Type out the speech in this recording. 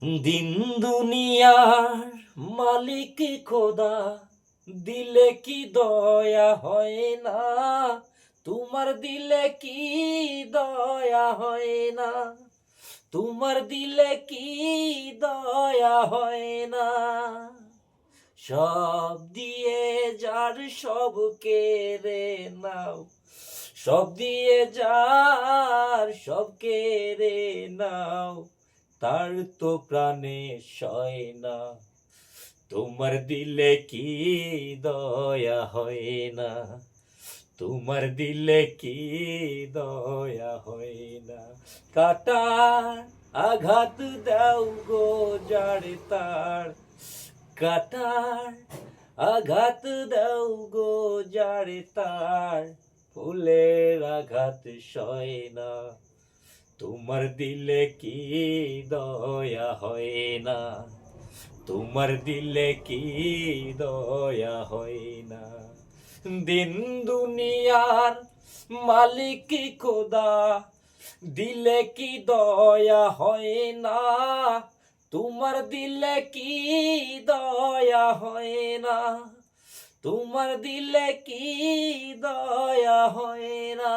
দিন দুনিয়ার মালিক খোদা, দিলে কি দয়া হয় না? তোমার দিলে কি দয়া হয় না? তোমার দিলে কি দয়া হয় না? সব দিয়ে যার সব কেড়ে নাও, সব দিয়ে যার সব কেড়ে নাও, তার তো প্রাণে সয় না। তোমার দিলে কি দয়া হয় না? তোমার দিলে কি দয়া হয় না? কাটার আঘাত দাও গো যার তার, কাটার আঘাত দাও গো যার তার, ফুলের আঘাত সয় না। তোমার দিলে কি দয়া হয় না? তোমার দিলে কি দয়া হয় না? দিন দুনিয়ার মালিক খোদা, দিলে কি দয়া হয় না? তোমার দিলে কি দয়া হয় না? তোমার দিলে কি দয়া হয় না?